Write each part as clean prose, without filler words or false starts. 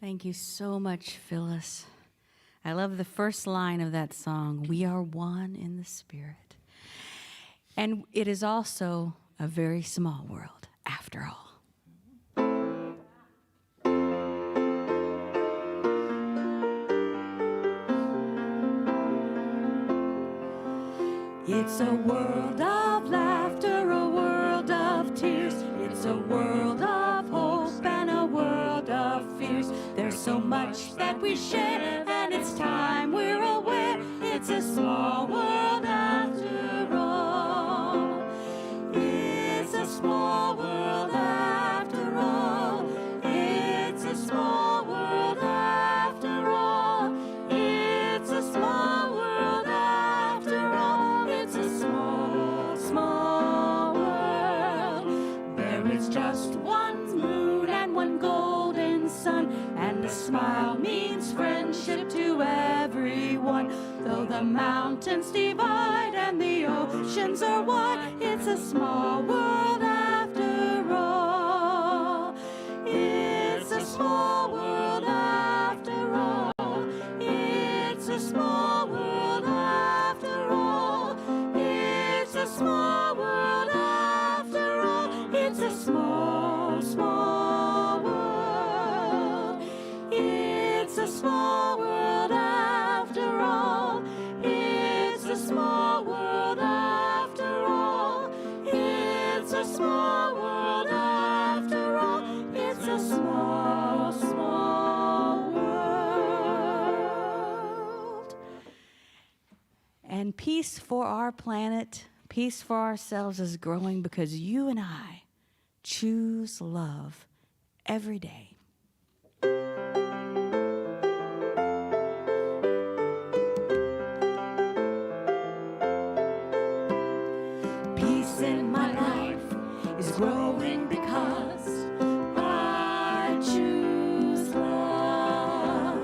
Thank you so much, Phyllis. I love the first line of that song, "We are one in the Spirit." And it is also a very small world, after all. It's a world of laughter, a world of tears. It's a world of hope and a world of fears. There's so much that we share, and it's time we're aware. It's a small world after all. It's a small world after all. It's a small world after all. It's a small world after all. It's a small, small world. There is just one moon and one golden sun, and a smile means friendship to everyone. Though the mountains divide and the oceans are wide, it's a small world after all. It's a small world after all. It's a small world after all. It's a small world after all. It's a small, small world. It's a small world after all. It's a small world after all. It's a small world after all. It's a small, small world. And peace for our planet, peace for ourselves is growing because you and I choose love every day. Peace in my life is growing because I choose love.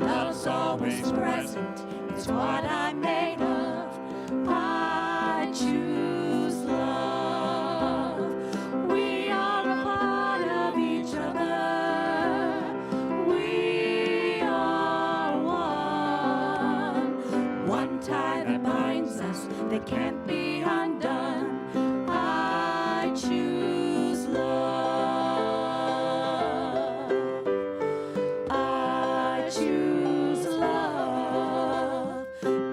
Love's always present, it's what I'm made of. I choose love. We are a part of each other. We are one. One tie that binds us that can't be undone. I choose love. I choose love.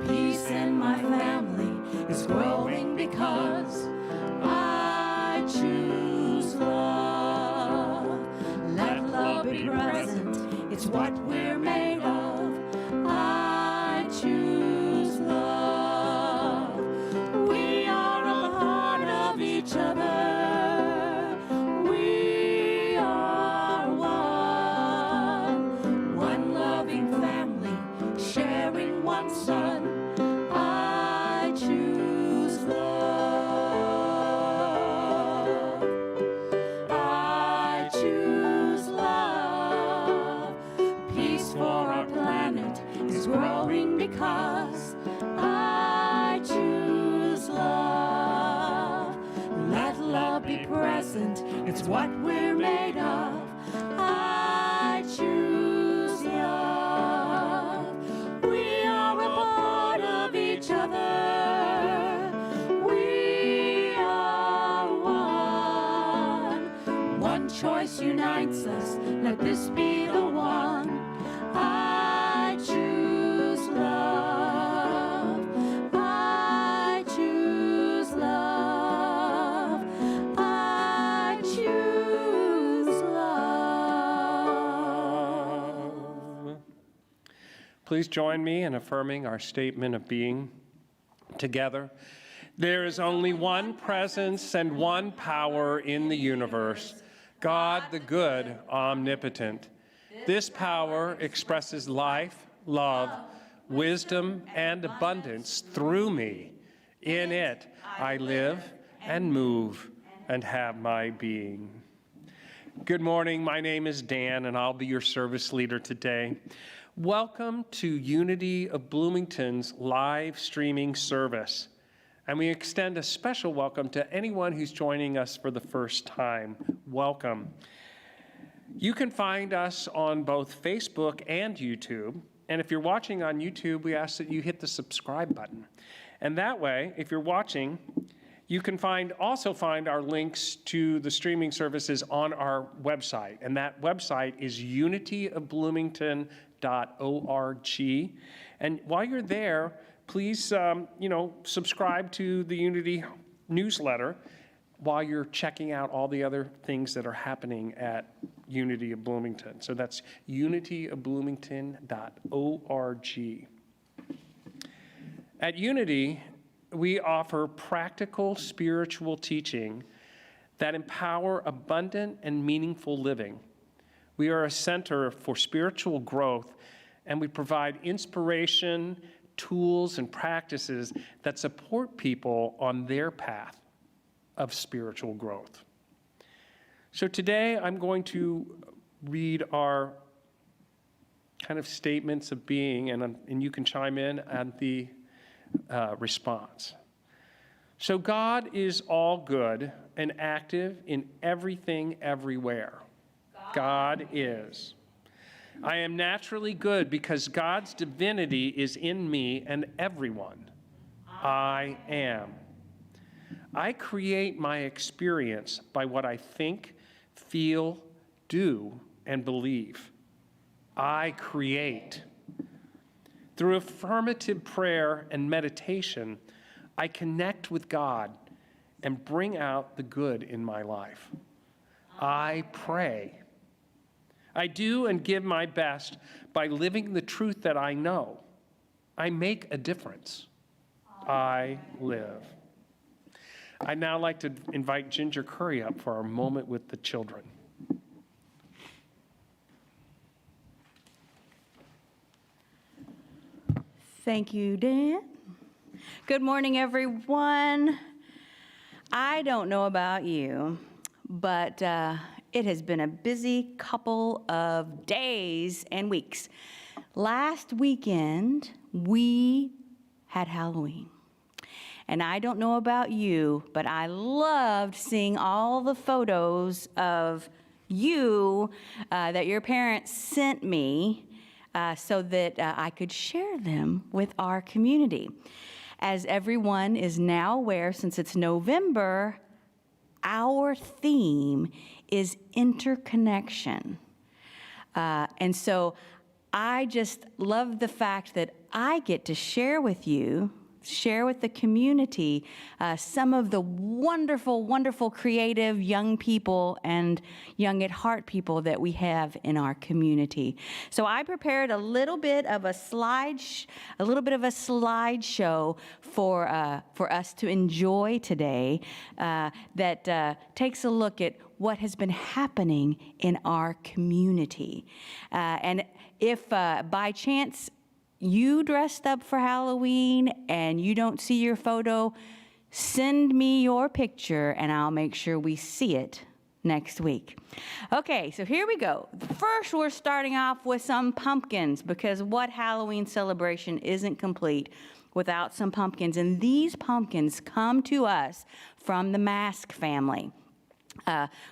Peace in my family is growing because I choose love. Let love be present, it's what we're made of. I choose love. We are a part of each other. We are one. One loving family, sharing one son. I choose love. I choose love. Peace for our planet is growing because I choose love. Let love be present, it's what we're made of. I choose love. We are a part of each other. We are one. One choice unites us, let this be the one. I choose love. I choose love. I choose love. Please join me in affirming our statement of being together. There is only one presence and one power in the universe, God the good, omnipotent. This power expresses life, love, wisdom, and abundance through me. In it, I live and move and have my being. Good morning. My name is Dan, and I'll be your service leader today. Welcome to Unity of Bloomington's live streaming service. And we extend a special welcome to anyone who's joining us for the first time. Welcome. You can find us on both Facebook and YouTube. And if you're watching on YouTube, we ask that you hit the subscribe button. And that way, if you're watching, you can also find our links to the streaming services on our website. And that website is unityofbloomington.org. And while you're there, please, subscribe to the Unity newsletter while you're checking out all the other things that are happening at Unity of Bloomington. So that's unityofbloomington.org. At Unity, we offer practical spiritual teaching that empower abundant and meaningful living. We are a center for spiritual growth, and we provide inspiration, tools, and practices that support people on their path of spiritual growth. So today I'm going to read our kind of statements of being, and you can chime in at the response. So God is all good and active in everything, everywhere. God is. I am naturally good because God's divinity is in me and everyone. I am. I create my experience by what I think, feel, do, and believe. I create. Through affirmative prayer and meditation, I connect with God and bring out the good in my life. I pray. I do and give my best by living the truth that I know. I make a difference. I live. I'd now like to invite Ginger Curry up for our moment with the children. Thank you, Dan. Good morning, everyone. I don't know about you, but it has been a busy couple of days and weeks. Last weekend, we had Halloween. And I don't know about you, but I loved seeing all the photos of you that your parents sent me so that I could share them with our community. As everyone is now aware, since it's November, our theme is interconnection. And so I just love the fact that I get to share with you, share with the community some of the wonderful, wonderful, creative young people and young at heart people that we have in our community. So I prepared a little bit of a slideshow for us to enjoy today that takes a look at what has been happening in our community. And if by chance you dressed up for Halloween and you don't see your photo, send me your picture and I'll make sure we see it next week. Okay, so here we go. First, we're starting off with some pumpkins because what Halloween celebration isn't complete without some pumpkins? And these pumpkins come to us from the Mask family.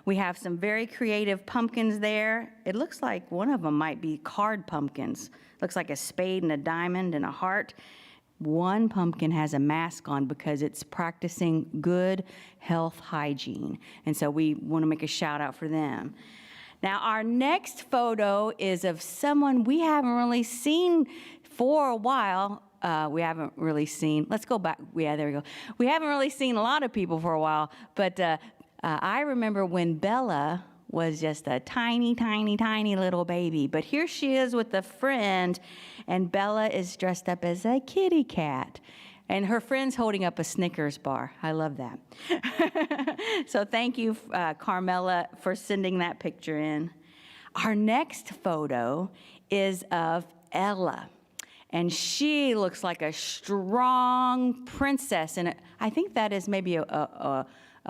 We have some very creative pumpkins there. It looks like one of them might be card pumpkins. Looks like a spade and a diamond and a heart. One pumpkin has a mask on because it's practicing good health hygiene. And so we want to make a shout out for them. Now, our next photo is of someone we haven't really seen for a while. Let's go back. Yeah, there we go. We haven't really seen a lot of people for a while, but I remember when Bella was just a tiny, tiny, tiny little baby. But here she is with a friend, and Bella is dressed up as a kitty cat. And her friend's holding up a Snickers bar. I love that. So thank you, Carmela, for sending that picture in. Our next photo is of Ella. And she looks like a strong princess. And I think that is maybe a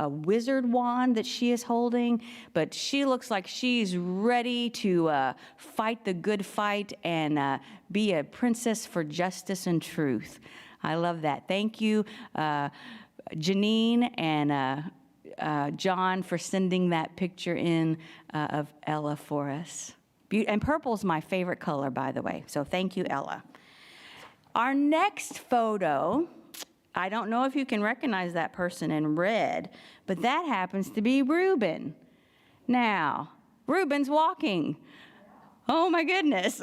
wizard wand that she is holding, but she looks like she's ready to fight the good fight and be a princess for justice and truth. I love that. Thank you, Janine and John for sending that picture in of Ella for us. And purple's my favorite color, by the way, so thank you, Ella. Our next photo, I don't know if you can recognize that person in red, but that happens to be Reuben. Now, Reuben's walking. Oh my goodness.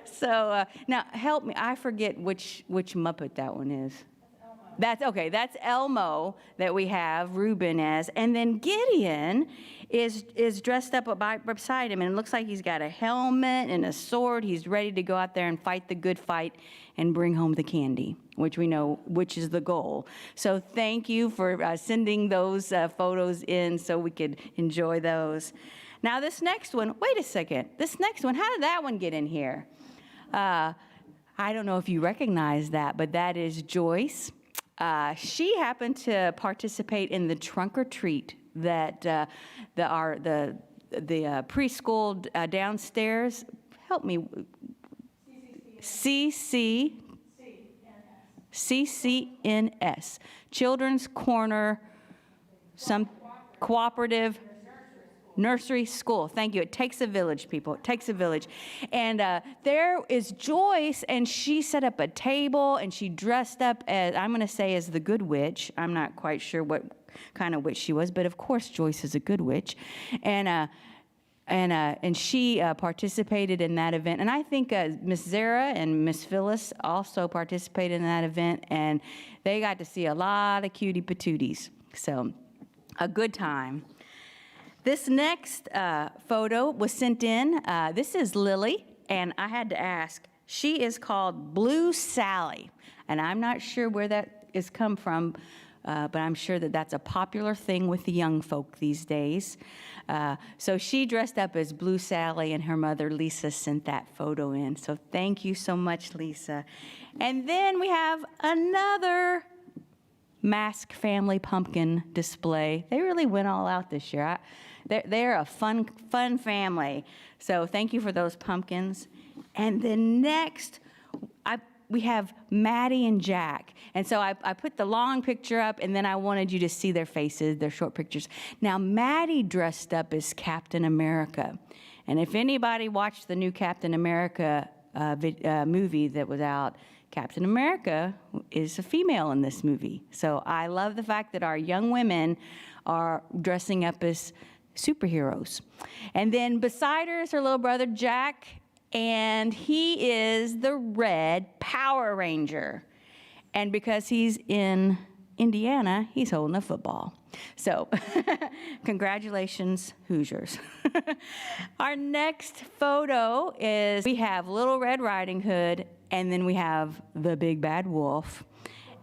So now help me, I forget which Muppet that one is. That's okay. That's Elmo that we have Reuben as, and then Gideon is dressed up beside him, and it looks like he's got a helmet and a sword. He's ready to go out there and fight the good fight and bring home the candy, which we know which is the goal. So thank you for sending those photos in so we could enjoy those. Now this next one. Wait a second. This next one. How did that one get in here? I don't know if you recognize that, but that is Joyce. She happened to participate in the trunk or treat that the preschool downstairs. Help me. CCNS, Children's Corner, some cooperative nursery school. Thank you. It takes a village, people. It takes a village. And there is Joyce, and she set up a table, and she dressed up as, I'm going to say, as the good witch. I'm not quite sure what kind of witch she was, but of course Joyce is a good witch. And she participated in that event. And I think Miss Zara and Miss Phyllis also participated in that event, and they got to see a lot of cutie patooties. So a good time. This next photo was sent in. This is Lily, and I had to ask. She is called Blue Sally, and I'm not sure where that is come from, but I'm sure that that's a popular thing with the young folk these days. So she dressed up as Blue Sally, and her mother, Lisa, sent that photo in. So thank you so much, Lisa. And then we have another mask family pumpkin display. They really went all out this year. They're a fun family. So thank you for those pumpkins. And then next, we have Maddie and Jack. And so I put the long picture up, and then I wanted you to see their faces, their short pictures. Now, Maddie dressed up as Captain America. And if anybody watched the new Captain America movie that was out, Captain America is a female in this movie. So I love the fact that our young women are dressing up as superheroes. And then beside her is her little brother, Jack, and he is the Red Power Ranger. And because he's in Indiana, he's holding a football. So congratulations, Hoosiers. Our next photo is, we have Little Red Riding Hood, and then we have the Big Bad Wolf.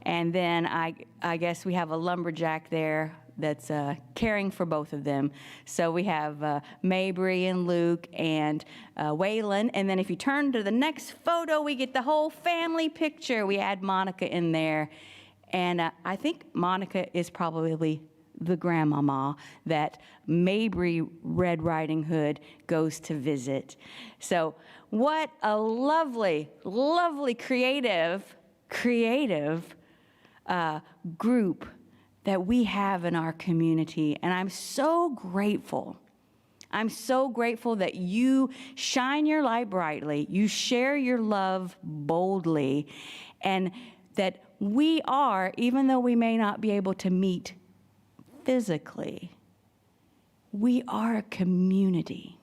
And then I guess we have a lumberjack there that's caring for both of them. So we have Mabry and Luke and Waylon. And then if you turn to the next photo, we get the whole family picture. We add Monica in there. And I think Monica is probably the grandmama that Mabry Red Riding Hood goes to visit. So what a lovely, lovely creative group that we have in our community. And I'm so grateful. I'm so grateful that you shine your light brightly, you share your love boldly, and that we are, even though we may not be able to meet physically, we are a community.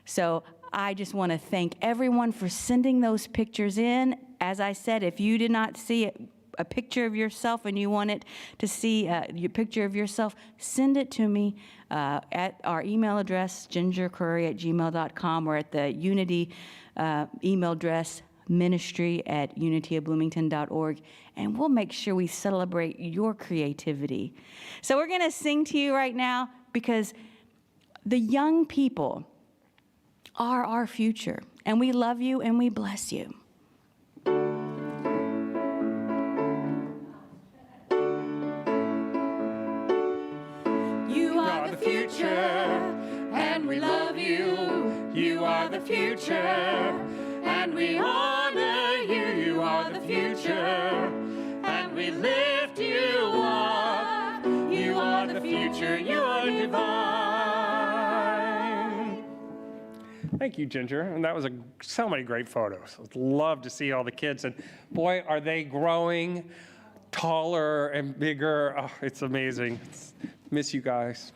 So I just want to thank everyone for sending those pictures in. As I said, if you did not see a picture of yourself and you wanted to see your picture of yourself, send it to me at our email address, gingercurry@gmail.com, or at the Unity email address, ministry@unityofbloomington.org, and we'll make sure we celebrate your creativity. So we're going to sing to you right now, because the young people are our future, and we love you and we bless you. You are the future, and we love you. You are the future, and we honor you. You are the future, and we lift you up. You Ginger, you are divine. Thank you, Ginger. And that was so many great photos. I'd love to see all the kids. And boy, are they growing taller and bigger. Oh, it's amazing. Miss you guys.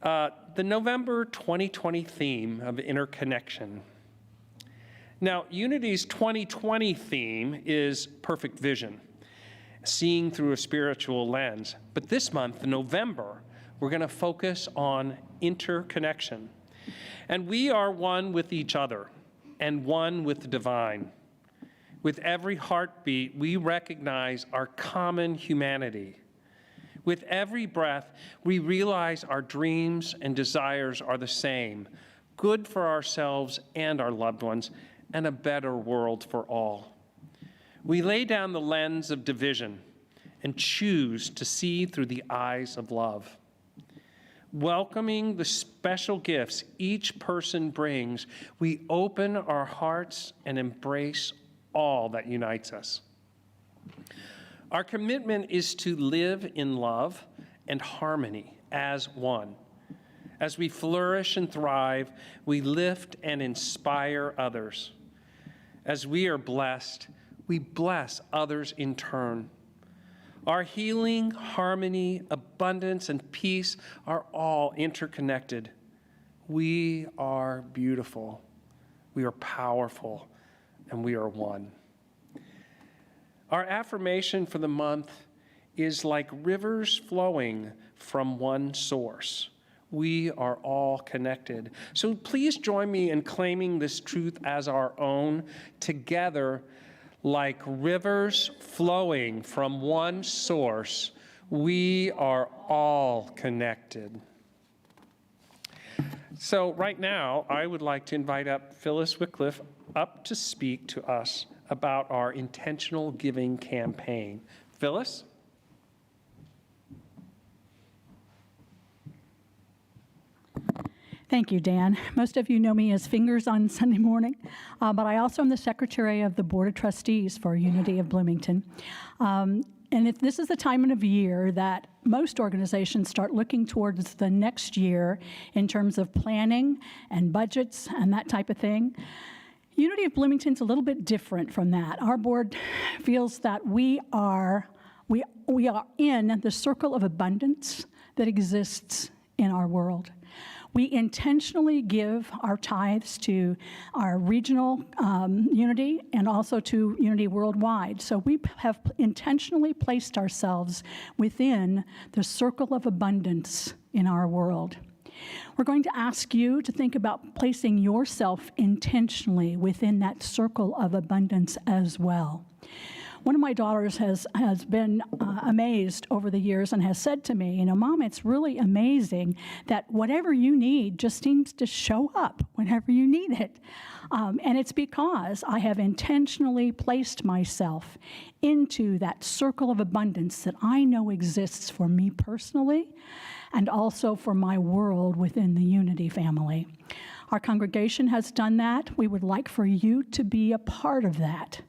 The November 2020 theme of interconnection. Now, Unity's 2020 theme is perfect vision, seeing through a spiritual lens. But this month, November, we're going to focus on interconnection. And we are one with each other and one with the divine. With every heartbeat, we recognize our common humanity. With every breath, we realize our dreams and desires are the same, good for ourselves and our loved ones, and a better world for all. We lay down the lens of division and choose to see through the eyes of love. Welcoming the special gifts each person brings, we open our hearts and embrace all that unites us. Our commitment is to live in love and harmony as one. As we flourish and thrive, we lift and inspire others. As we are blessed, we bless others in turn. Our healing, harmony, abundance, and peace are all interconnected. We are beautiful, we are powerful, and we are one. Our affirmation for the month is like rivers flowing from one source. We are all connected. So please join me in claiming this truth as our own. Together, like rivers flowing from one source, we are all connected. So right now, I would like to invite up Phyllis Wycliffe up to speak to us about our intentional giving campaign. Phyllis? Thank you, Dan. Most of you know me as Fingers on Sunday morning, but I also am the secretary of the Board of Trustees for Unity of Bloomington. And if this is the time of year that most organizations start looking towards the next year in terms of planning and budgets and that type of thing, Unity of Bloomington's a little bit different from that. Our board feels that we are in the circle of abundance that exists in our world. We intentionally give our tithes to our regional Unity and also to Unity worldwide. So we have intentionally placed ourselves within the circle of abundance in our world. We're going to ask you to think about placing yourself intentionally within that circle of abundance as well. One of my daughters has been amazed over the years and has said to me, Mom, it's really amazing that whatever you need just seems to show up whenever you need it. And it's because I have intentionally placed myself into that circle of abundance that I know exists for me personally and also for my world within the Unity family. Our congregation has done that. We would like for you to be a part of that.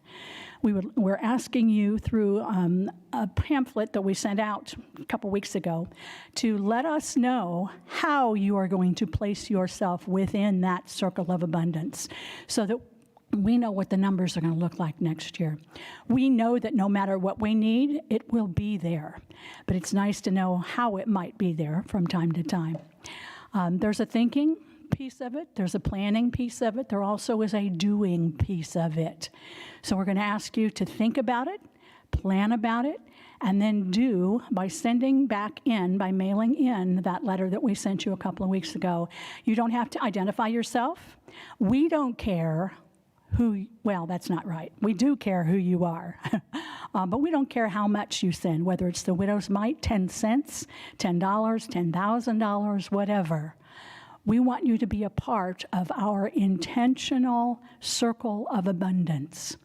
We're asking you through a pamphlet that we sent out a couple weeks ago to let us know how you are going to place yourself within that circle of abundance so that we know what the numbers are going to look like next year. We know that no matter what we need, it will be there. But it's nice to know how it might be there from time to time. There's a thinking piece of it. There's a planning piece of it. There also is a doing piece of it. So we're going to ask you to think about it, plan about it, and then do by sending back in, by mailing in that letter that we sent you a couple of weeks ago. You don't have to identify yourself. We don't care well, that's not right. We do care who you are, but we don't care how much you send, whether it's the widow's mite, 10 cents, $10, $10,000, whatever. We want you to be a part of our intentional circle of abundance.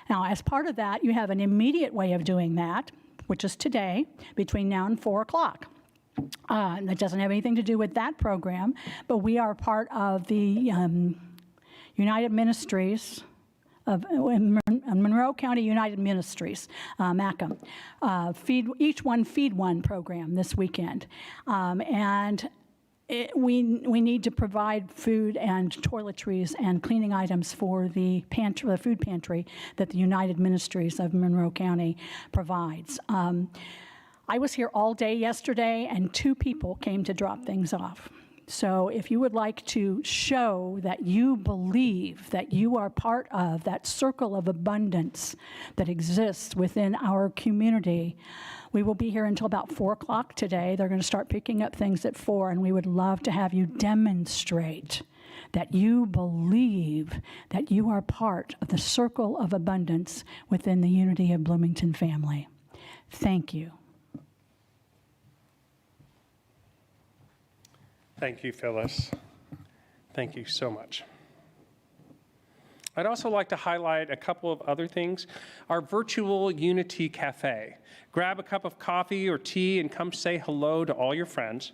Now, as part of that, you have an immediate way of doing that, which is today, between now and 4 o'clock. That doesn't have anything to do with that program, but we are part of the United Ministries of Monroe County United Ministries, MACM, Each One Feed One program this weekend. We need to provide food and toiletries and cleaning items for the pantry, the food pantry that the United Ministries of Monroe County provides. I was here all day yesterday, and 2 people came to drop things off. So if you would like to show that you believe that you are part of that circle of abundance that exists within our community, we will be here until about 4 o'clock today. They're going to start picking up things at 4, and we would love to have you demonstrate that you believe that you are part of the circle of abundance within the Unity of Bloomington family. Thank you. Thank you, Phyllis. Thank you so much. I'd also like to highlight a couple of other things. Our virtual Unity Cafe. Grab a cup of coffee or tea and come say hello to all your friends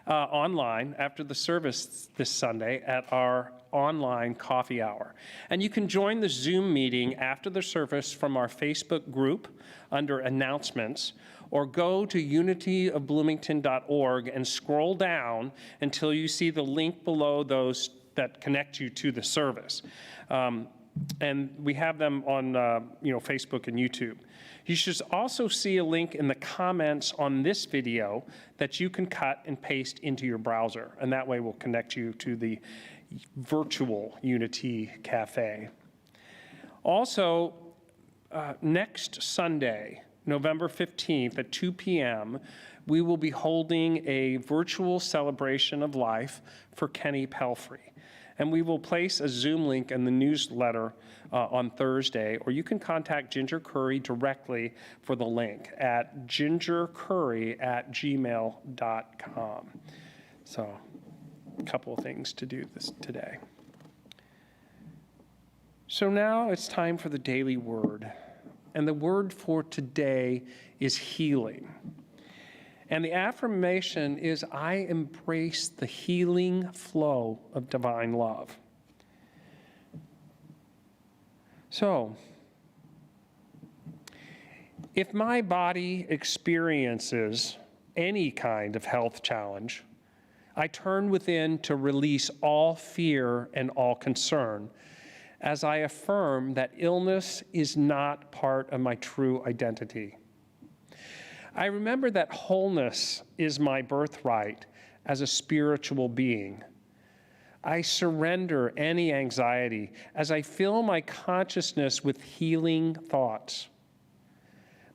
online after the service this Sunday at our online coffee hour. And you can join the Zoom meeting after the service from our Facebook group under announcements, or go to unityofbloomington.org and scroll down until you see the link below those that connect you to the service. And we have them on Facebook and YouTube. You should also see a link in the comments on this video that you can cut and paste into your browser, and that way we'll connect you to the virtual Unity Cafe. Also, next Sunday, November 15th at 2 p.m., we will be holding a virtual celebration of life for Kenny Pelfrey. And we will place a Zoom link in the newsletter on Thursday, or you can contact Ginger Curry directly for the link at gingercurry@gmail.com. So, a couple of things to do this today. So now it's time for the daily word. And the word for today is healing. And the affirmation is, I embrace the healing flow of divine love. So, if my body experiences any kind of health challenge, I turn within to release all fear and all concern, as I affirm that illness is not part of my true identity. I remember that wholeness is my birthright as a spiritual being. I surrender any anxiety as I fill my consciousness with healing thoughts.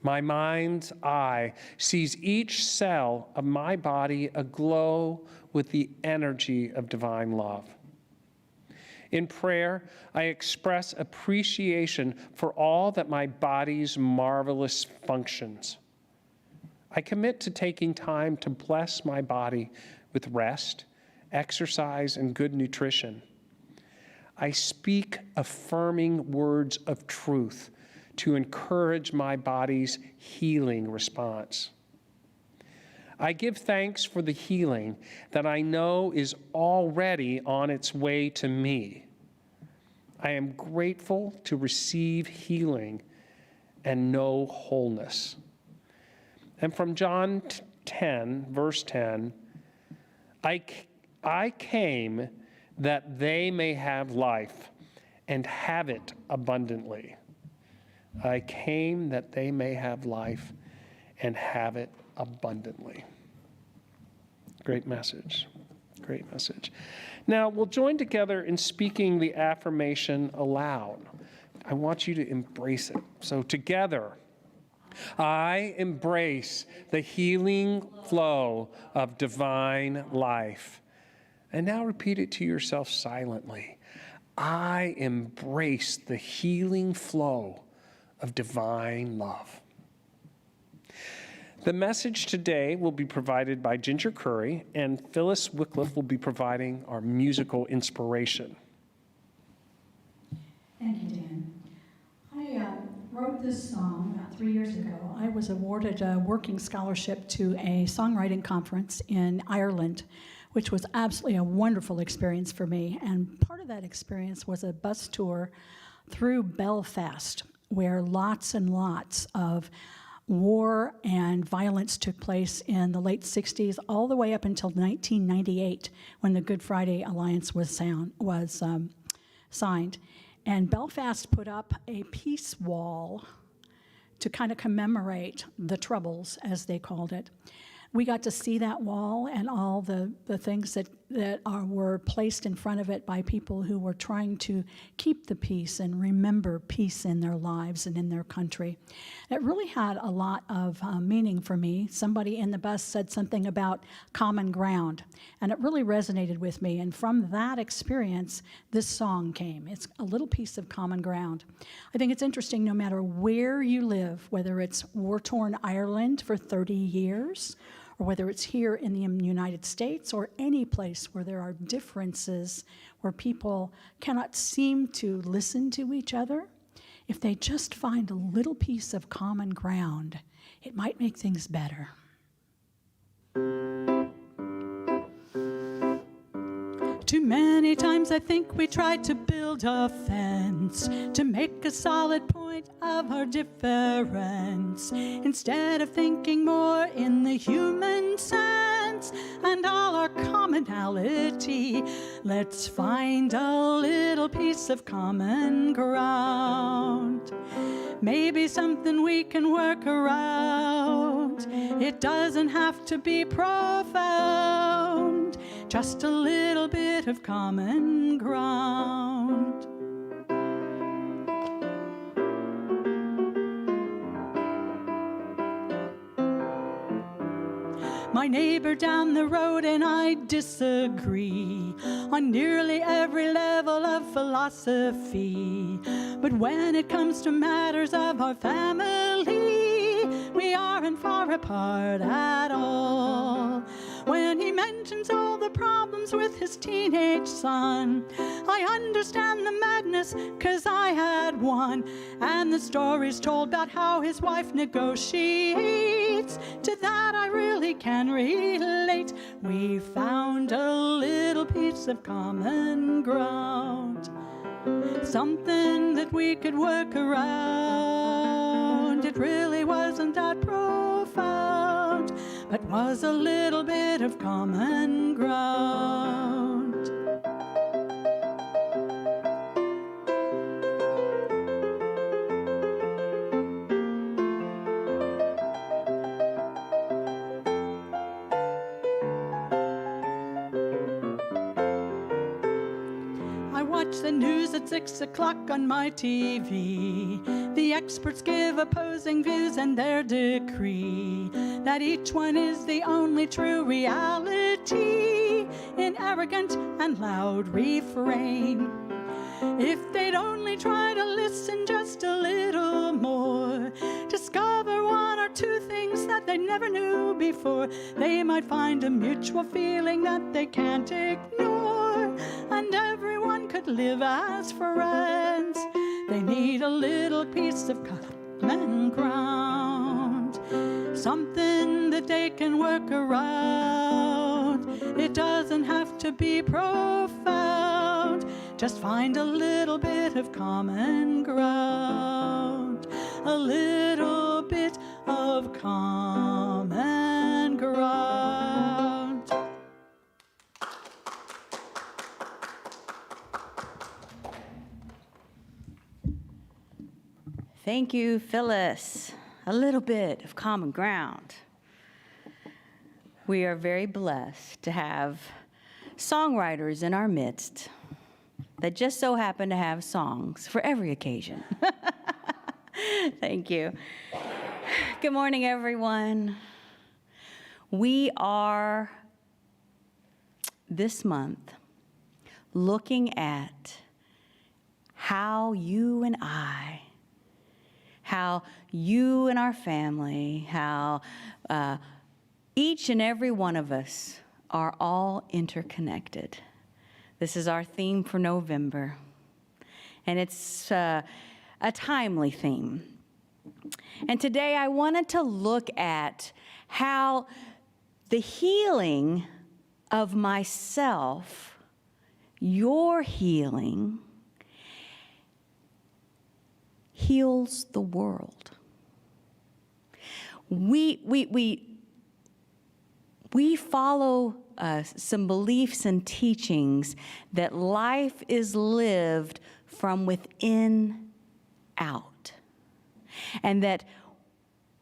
My mind's eye sees each cell of my body aglow with the energy of divine love. In prayer, I express appreciation for all that my body's marvelous functions. I commit to taking time to bless my body with rest, exercise, and good nutrition. I speak affirming words of truth to encourage my body's healing response. I give thanks for the healing that I know is already on its way to me. I am grateful to receive healing and know wholeness. And from John 10, verse 10, I came that they may have life and have it abundantly. I came that they may have life and have it abundantly. Great message. Great message. Now, we'll join together in speaking the affirmation aloud. I want you to embrace it. So together, I embrace the healing flow of divine life. And now repeat it to yourself silently. I embrace the healing flow of divine love. The message today will be provided by Ginger Curry, and Phyllis Wycliffe will be providing our musical inspiration. Thank you, Dan. I wrote this song about 3 years ago. I was awarded a working scholarship to a songwriting conference in Ireland, which was absolutely a wonderful experience for me. And part of that experience was a bus tour through Belfast, where lots and lots of war and violence took place in the late 60s, all the way up until 1998, when the Good Friday Alliance was signed. And Belfast put up a peace wall to kind of commemorate the Troubles, as they called it. We got to see that wall and all the things that were placed in front of it by people who were trying to keep the peace and remember peace in their lives and in their country. It really had a lot of meaning for me. Somebody in the bus said something about common ground, and it really resonated with me. And from that experience, this song came. It's a little piece of common ground. I think it's interesting, no matter where you live, whether it's war-torn Ireland for 30 years, or whether it's here in the United States or any place where there are differences, where people cannot seem to listen to each other, if they just find a little piece of common ground, it might make things better. Too many times I think we tried to build a fence to make a solid point of our difference, instead of thinking more in the human sense and all our commonality. Let's find a little piece of common ground, maybe something we can work around. It doesn't have to be profound, just a little bit of common ground. My neighbor down the road and I disagree on nearly every level of philosophy. But when it comes to matters of our family, we aren't far apart at all. When he mentions all the problems with his teenage son, I understand the madness, 'cause I had one. And the stories told about how his wife negotiates, to that I really can relate. We found a little piece of common ground, something that we could work around. It really wasn't that profound, but was a little bit of common ground. Watch the news at 6 o'clock on my TV. The experts give opposing views and their decree that each one is the only true reality in arrogant and loud refrain. If they'd only try to listen just a little more, discover one or two things that they never knew before, they might find a mutual feeling that they can't ignore, and everyone could live as friends. They need a little piece of common ground, something that they can work around. It doesn't have to be profound, just find a little bit of common ground, a little bit of common ground. Thank you, Phyllis. A little bit of common ground. We are very blessed to have songwriters in our midst that just so happen to have songs for every occasion. Thank you. Good morning, everyone. We are this month looking at how you and I, how you and our family, how each and every one of us are all interconnected. This is our theme for November, and it's a timely theme. And today I wanted to look at how the healing of myself, your healing, heals the world. We follow some beliefs and teachings that life is lived from within out, and that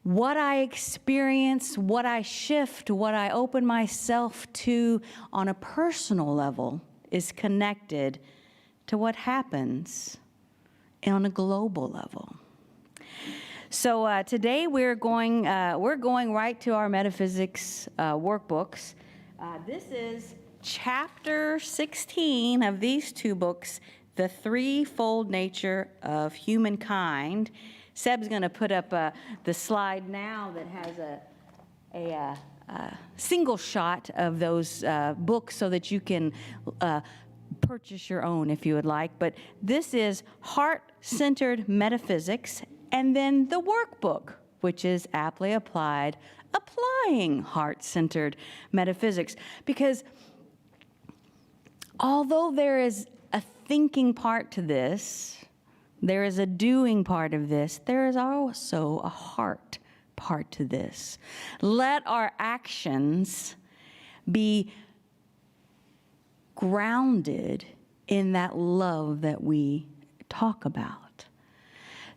what I experience, what I shift, what I open myself to on a personal level is connected to what happens on a global level. So today we're going right to our metaphysics workbooks. This is chapter 16 of these two books, The Threefold Nature of Humankind. Seb's going to put up the slide now that has a single shot of those books so that you can purchase your own if you would like. But this is Heart-Centered Metaphysics, and then the workbook, which is aptly applied, applying heart-centered metaphysics. Because although there is a thinking part to this, there is a doing part of this, there is also a heart part to this. Let our actions be grounded in that love that we talk about.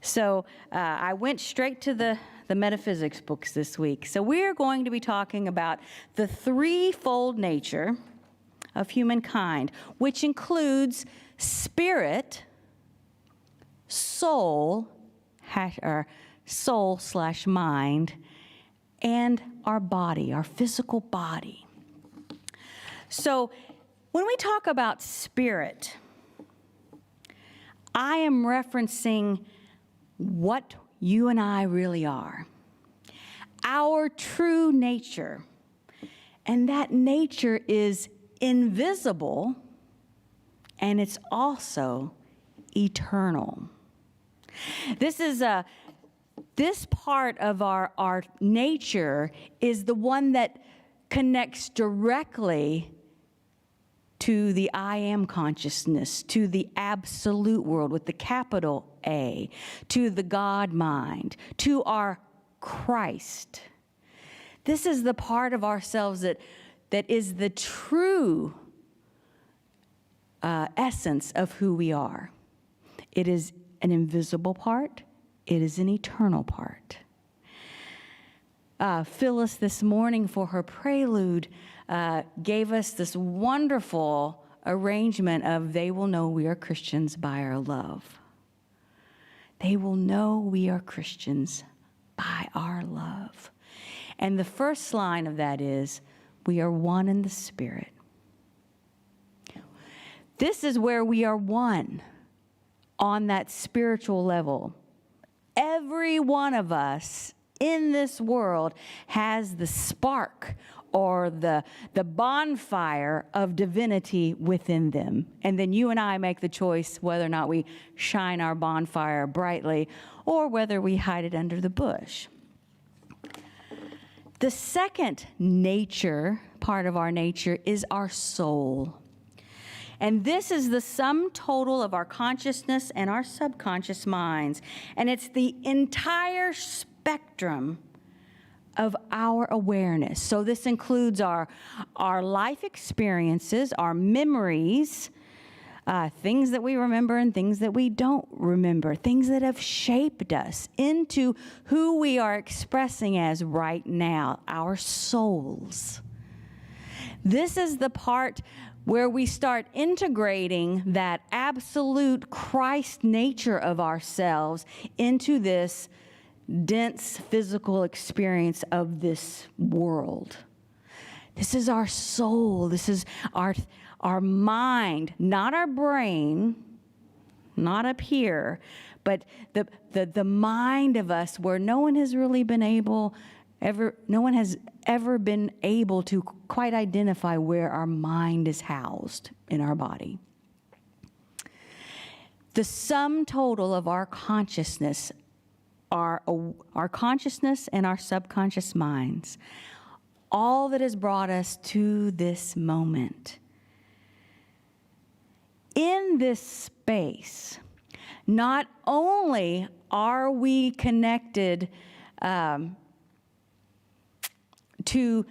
So I went straight to the metaphysics books this week. So we're going to be talking about the threefold nature of humankind, which includes spirit, soul, or soul/mind, and our body, our physical body. So when we talk about spirit, I am referencing what you and I really are, our true nature. And that nature is invisible, and it's also eternal. This part of our nature is the one that connects directly to the I am consciousness, to the absolute world with the capital A, to the God mind, to our Christ. This is the part of ourselves that is the true essence of who we are. It is an invisible part. It is an eternal part. Phyllis this morning for her prelude gave us this wonderful arrangement of they will know we are Christians by our love. They will know we are Christians by our love. And the first line of that is, we are one in the Spirit. This is where we are one on that spiritual level. Every one of us in this world has the spark or the bonfire of divinity within them. And then you and I make the choice whether or not we shine our bonfire brightly or whether we hide it under the bush. The second nature, part of our nature, is our soul. And this is the sum total of our consciousness and our subconscious minds. And it's the entire spectrum of our awareness. So this includes our life experiences, our memories, things that we remember and things that we don't remember, things that have shaped us into who we are expressing as right now, our souls. This is the part where we start integrating that absolute Christ nature of ourselves into this dense physical experience of this world. This is our soul. This is our mind, not our brain, not up here, but the mind of us where no one has ever been able to quite identify where our mind is housed in our body. The sum total of our consciousness, our consciousness and our subconscious minds, all that has brought us to this moment. In this space, Not only are we connected to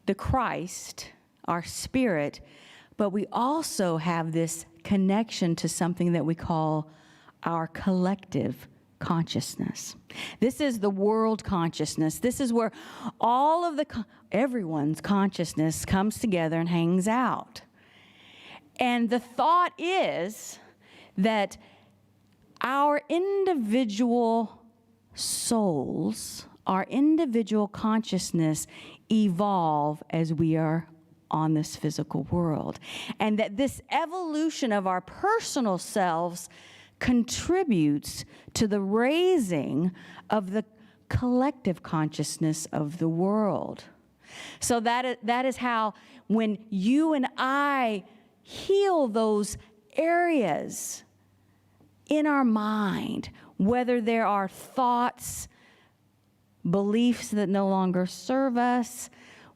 the Christ, our spirit, but we also have this connection to something that we call our collective consciousness. This is the world consciousness. This is where all of everyone's consciousness comes together and hangs out. And the thought is that our individual souls, our individual consciousness evolve as we are on this physical world. And that this evolution of our personal selves contributes to the raising of the collective consciousness of the world. So that is how when you and I heal those areas in our mind, whether there are thoughts, beliefs that no longer serve us,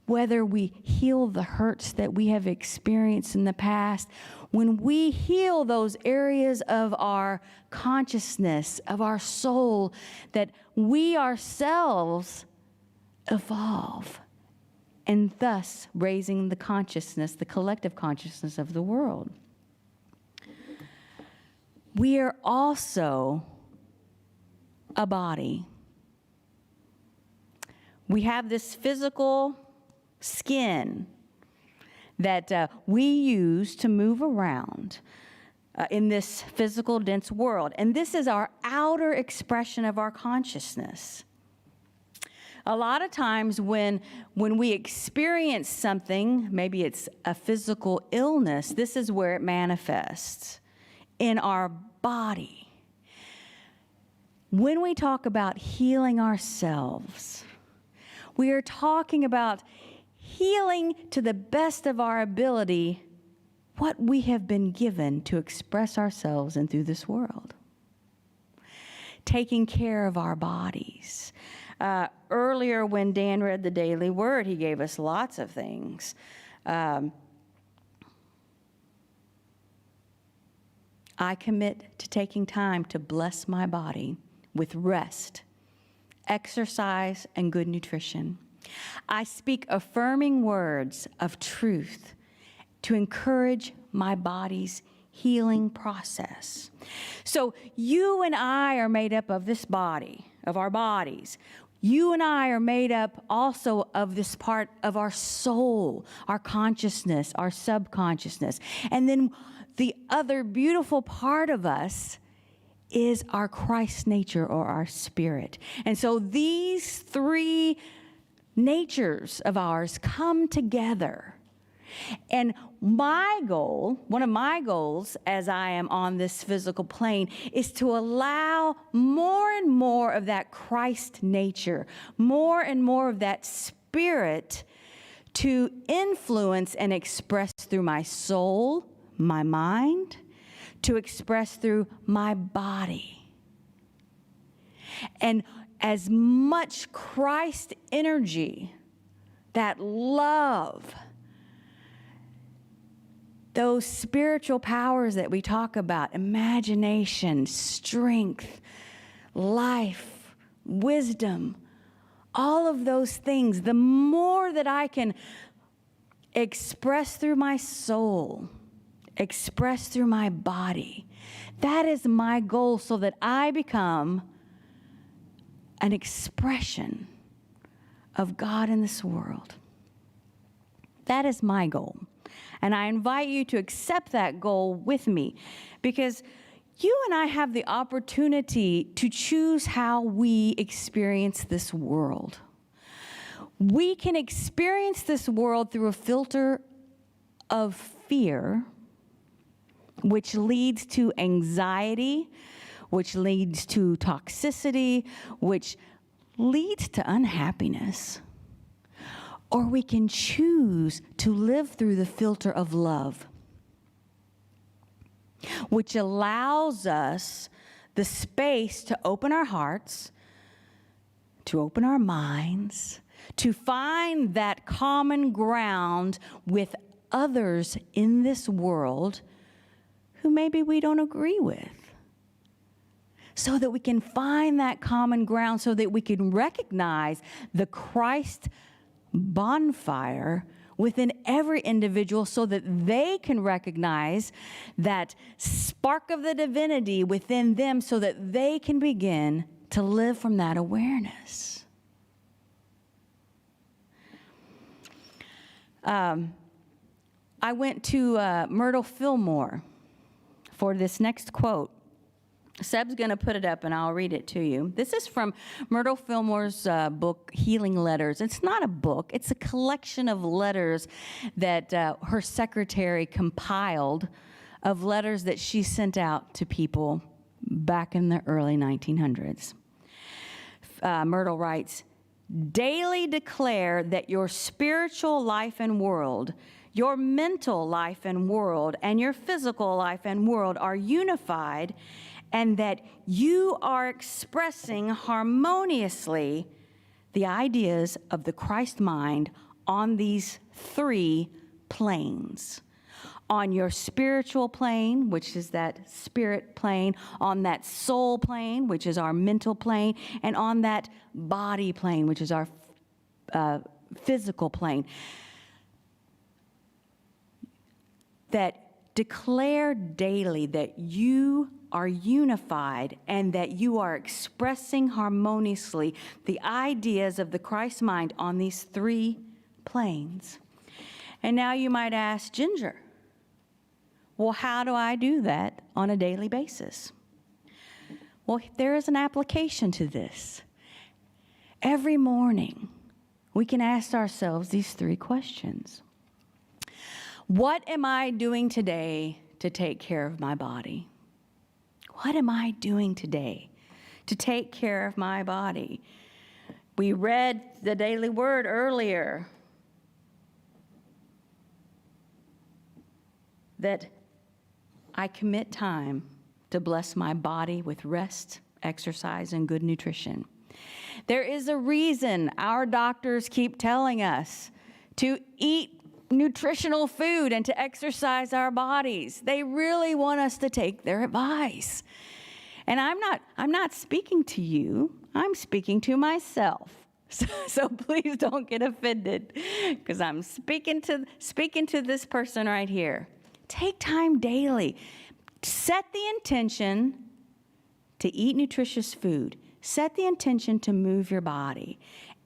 whether we heal the hurts that we have experienced in the past, when we heal those areas of our consciousness, of our soul, that we ourselves evolve, and thus raising the consciousness, the collective consciousness of the world. We are also a body. We have this physical skin that we use to move around in this physical, dense world. And this is our outer expression of our consciousness. A lot of times when we experience something, maybe it's a physical illness, this is where it manifests in our body. When we talk about healing ourselves, we are talking about healing to the best of our ability what we have been given to express ourselves and through this world. Taking care of our bodies. Earlier when Dan read the Daily Word, he gave us lots of things. I commit to taking time to bless my body with rest, exercise, and good nutrition. I speak affirming words of truth to encourage my body's healing process. So you and I are made up of this body, of our bodies. You and I are made up also of this part of our soul, our consciousness, our subconsciousness. And then the other beautiful part of us is our Christ nature or our spirit. And so these three natures of ours come together. And my goal, one of my goals as I am on this physical plane, is to allow more and more of that Christ nature, more and more of that spirit to influence and express through my soul, my mind, to express through my body. And as much Christ energy, that love, those spiritual powers that we talk about, imagination, strength, life, wisdom, all of those things, the more that I can express through my soul, express through my body, that is my goal, so that I become an expression of God in this world. That is my goal. And I invite you to accept that goal with me, because you and I have the opportunity to choose how we experience this world. We can experience this world through a filter of fear, which leads to anxiety, which leads to toxicity, which leads to unhappiness. Or we can choose to live through the filter of love, which allows us the space to open our hearts, to open our minds, to find that common ground with others in this world who maybe we don't agree with. so that we can find that common ground, so that we can recognize the Christ bonfire within every individual, so that they can recognize that spark of the divinity within them, so that they can begin to live from that awareness. I went to Myrtle Fillmore for this next quote. Seb's going to put it up, and I'll read it to you. This is from Myrtle Fillmore's book, Healing Letters. It's not a book. It's a collection of letters that her secretary compiled, of letters that she sent out to people back in the early 1900s. Myrtle writes, "Daily declare that your spiritual life and world, your mental life and world, and your physical life and world are unified, and that you are expressing harmoniously the ideas of the Christ mind on these three planes. On your spiritual plane, which is that spirit plane, on that soul plane, which is our mental plane, and on that body plane, which is our physical plane. That declare daily that you are unified and that you are expressing harmoniously the ideas of the Christ mind on these three planes." And now you might ask, Ginger, well, how do I do that on a daily basis? Well, there is an application to this. Every morning, we can ask ourselves these three questions. What am I doing today to take care of my body? What am I doing today to take care of my body? We read the daily word earlier that I commit time to bless my body with rest, exercise, and good nutrition. There is a reason our doctors keep telling us to eat nutritional food and to exercise our bodies. They really want us to take their advice. And I'm not speaking to you. I'm speaking to myself. So please don't get offended, because I'm speaking to this person right here. Take time daily. Set the intention to eat nutritious food. Set the intention to move your body.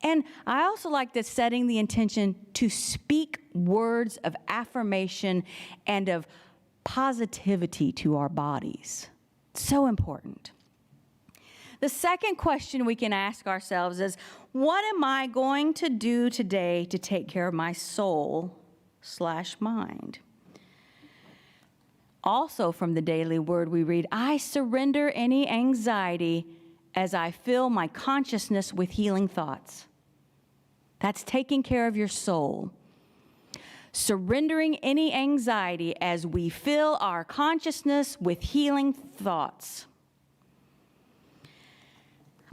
And I also like this, setting the intention to speak words of affirmation and of positivity to our bodies. So important. The second question we can ask ourselves is, what am I going to do today to take care of my soul/mind? Also from the daily word we read, I surrender any anxiety as I fill my consciousness with healing thoughts. That's taking care of your soul. Surrendering any anxiety as we fill our consciousness with healing thoughts.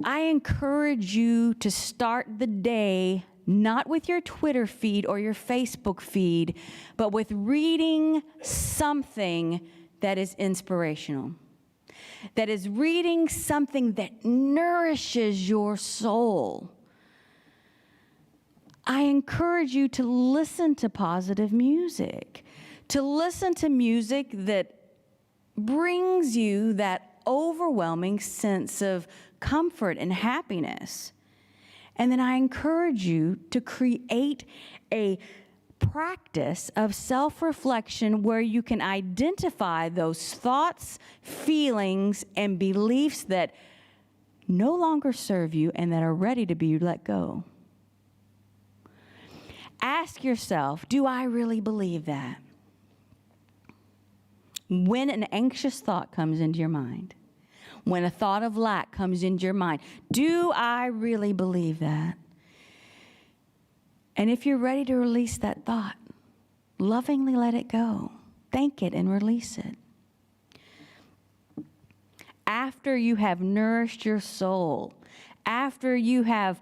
I encourage you to start the day not with your Twitter feed or your Facebook feed, but with reading something that is inspirational. That is reading something that nourishes your soul. I encourage you to listen to positive music, to listen to music that brings you that overwhelming sense of comfort and happiness. And then I encourage you to create a practice of self-reflection where you can identify those thoughts, feelings, and beliefs that no longer serve you and that are ready to be let go. Ask yourself, do I really believe that? When an anxious thought comes into your mind, when a thought of lack comes into your mind, do I really believe that? And if you're ready to release that thought, lovingly let it go. Thank it and release it. After you have nourished your soul, after you have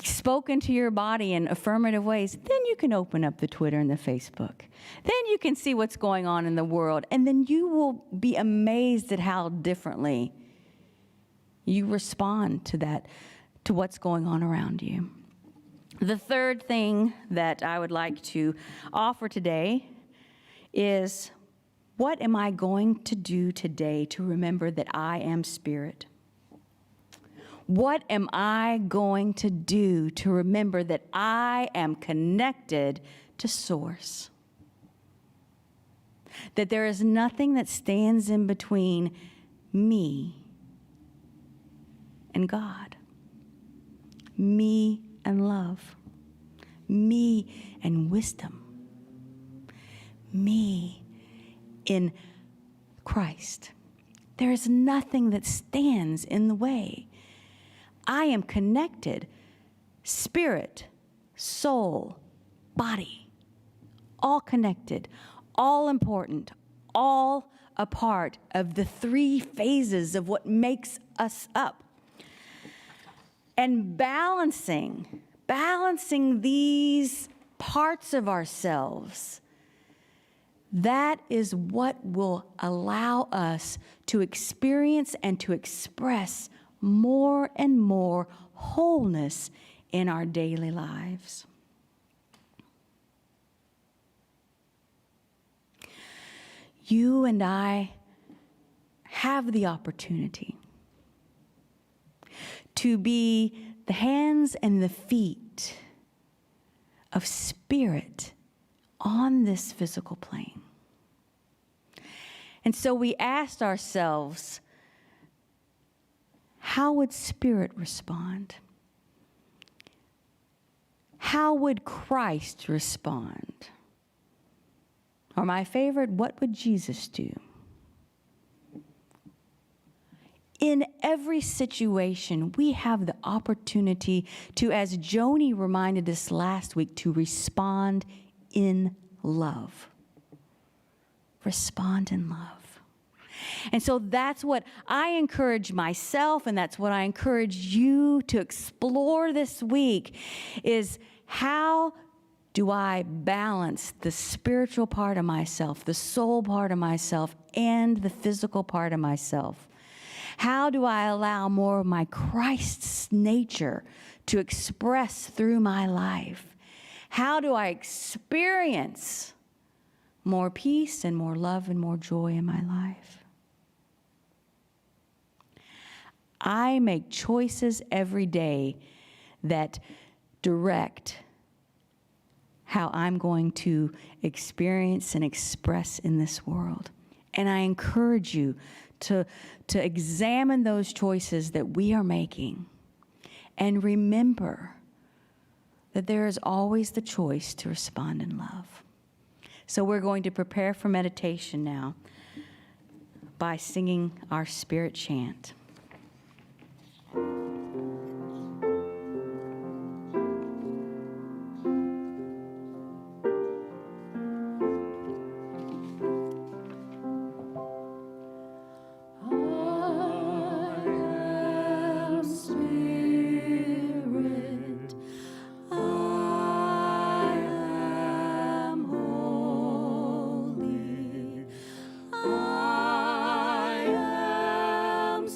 spoken to your body in affirmative ways, then you can open up the Twitter and the Facebook. Then you can see what's going on in the world, and then you will be amazed at how differently you respond to that, to what's going on around you. The third thing that I would like to offer today is, what am I going to do today to remember that I am spirit? What am I going to do to remember that I am connected to Source? That there is nothing that stands in between me and God, me and love, me and wisdom, me in Christ. There is nothing that stands in the way. I am connected, spirit, soul, body, all connected, all important, all a part of the three phases of what makes us up. And balancing these parts of ourselves, that is what will allow us to experience and to express more and more wholeness in our daily lives. You and I have the opportunity to be the hands and the feet of spirit on this physical plane. And so we asked ourselves, how would spirit respond? How would Christ respond? Or my favorite, what would Jesus do? In every situation, we have the opportunity to, as Joni reminded us last week, to respond in love. Respond in love. And so that's what I encourage myself, and that's what I encourage you to explore this week, is how do I balance the spiritual part of myself, the soul part of myself, and the physical part of myself? How do I allow more of my Christ's nature to express through my life? How do I experience more peace and more love and more joy in my life? I make choices every day that direct how I'm going to experience and express in this world. And I encourage you to examine those choices that we are making, and remember that there is always the choice to respond in love. So we're going to prepare for meditation now by singing our spirit chant. I am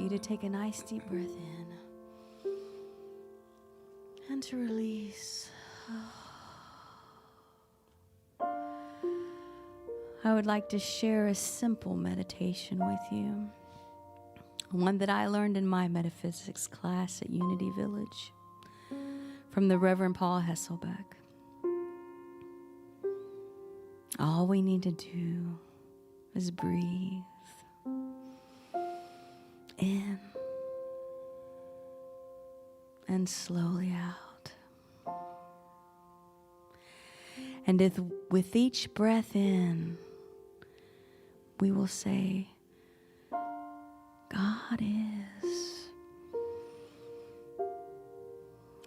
you to take a nice deep breath in and to release. I would like to share a simple meditation with you, one that I learned in my metaphysics class at Unity Village from the Reverend Paul Hesselbeck. All we need to do is breathe in and slowly out. And if with each breath in, we will say, God is.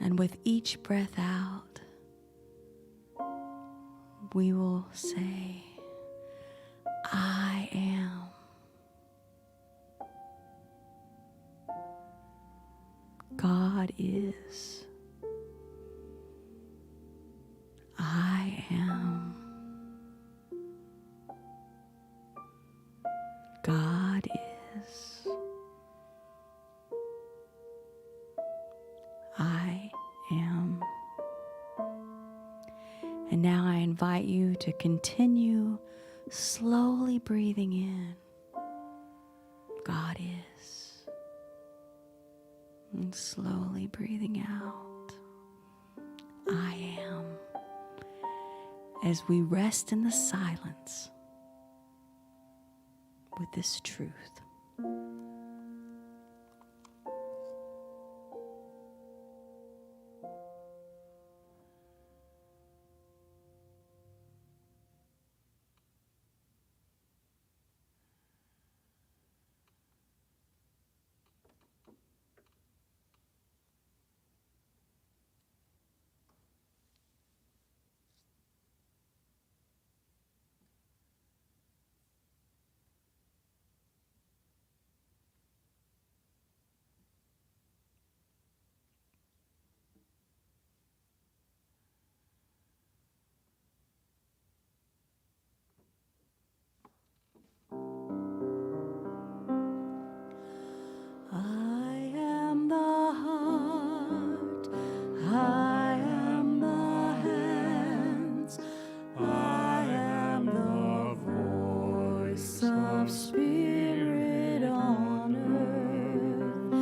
And with each breath out, we will say, I am. God is. I am. God is. I am. And now I invite you to continue slowly breathing in. God is. And slowly breathing out. I am. As we rest in the silence with this truth. I am the heart, I am the hands, I am the voice of spirit on earth,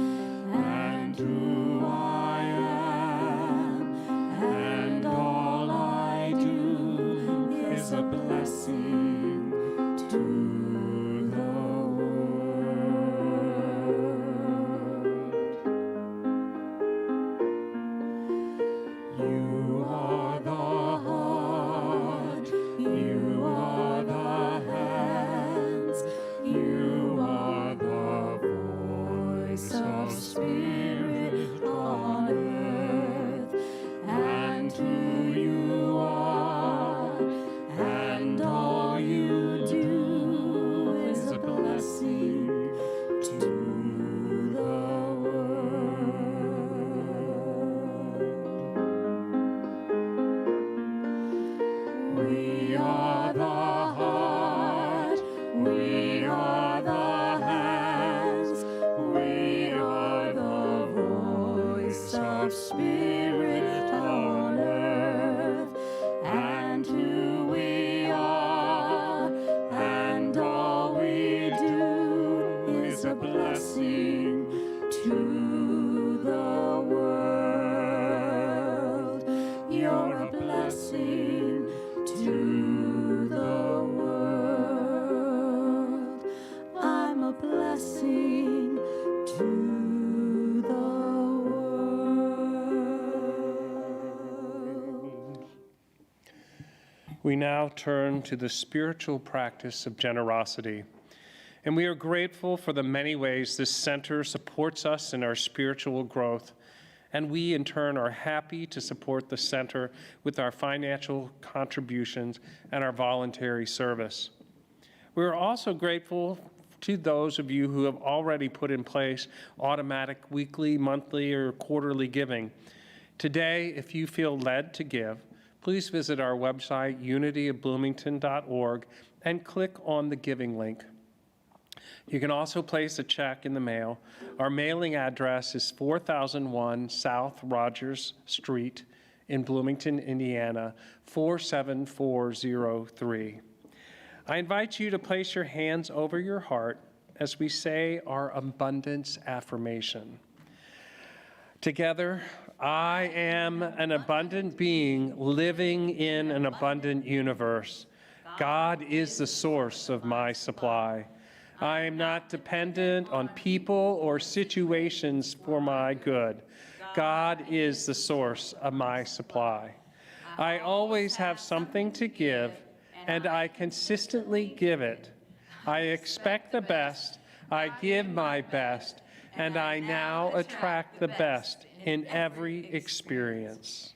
and who I am, and all I do is a blessing to We are the heart, we are the hands, we are the voice of spirit on earth, and who we are, and all we do is a blessing to the world. You're a blessing to the world. I'm a blessing to the world. We now turn to the spiritual practice of generosity. And we are grateful for the many ways this center supports us in our spiritual growth. And we, in turn, are happy to support the center with our financial contributions and our voluntary service. We are also grateful to those of you who have already put in place automatic weekly, monthly, or quarterly giving. Today, if you feel led to give, please visit our website, unityofbloomington.org, and click on the giving link. You can also place a check in the mail. Our mailing address is 4001 South Rogers Street in Bloomington, Indiana, 47403. I invite you to place your hands over your heart as we say our abundance affirmation. Together, I am an abundant being living in an abundant universe. God is the source of my supply. I am not dependent on people or situations for my good. God is the source of my supply. I always have something to give, and I consistently give it. I expect the best, I give my best, and I now attract the best in every experience.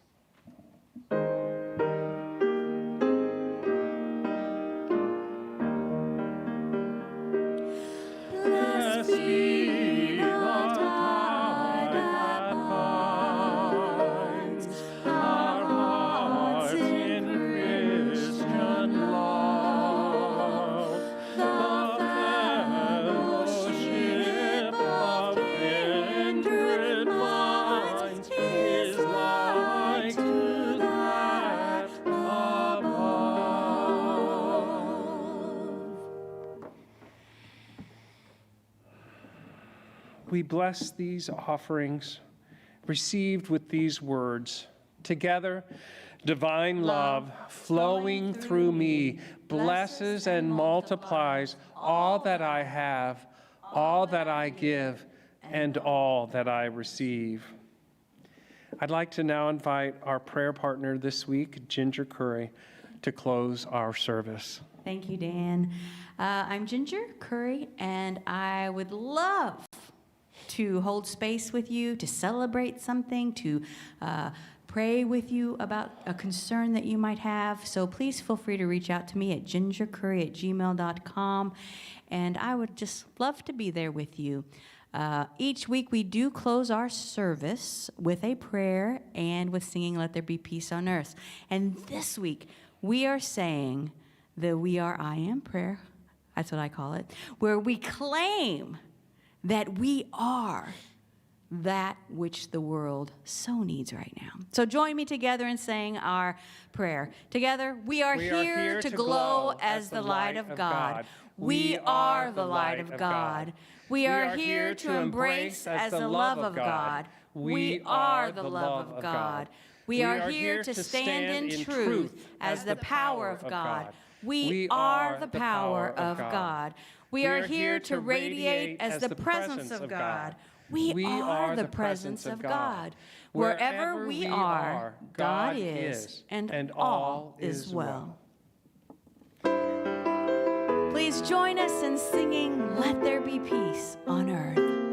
Blessed be the tie that binds our hearts in Christian love, the fellowship of kindred minds is like to that above. We bless these offerings received with these words. Together, divine love flowing through me blesses and multiplies all that I have, all that I give, and all that I receive. I'd like to now invite our prayer partner this week, Ginger Curry, to close our service. Thank you, Dan. I'm Ginger Curry, and I would love to hold space with you, to celebrate something, to pray with you about a concern that you might have. So please feel free to reach out to me at gingercurry@gmail.com, and I would just love to be there with you. Each week we do close our service with a prayer and with singing Let There Be Peace on Earth. And this week we are saying the We Are I Am prayer, that's what I call it, where we claim that we are that which the world so needs right now. So join me together in saying our prayer. Together, we are here to glow as the light of God. We are the light of God. We are here to embrace as the love of God. We are the love of God. We are here to stand in truth as the power of God. We are the power of God. We are here to radiate as the presence of God. We are the presence of God. Wherever we are, God is, and all is well. Please join us in singing Let There Be Peace on Earth.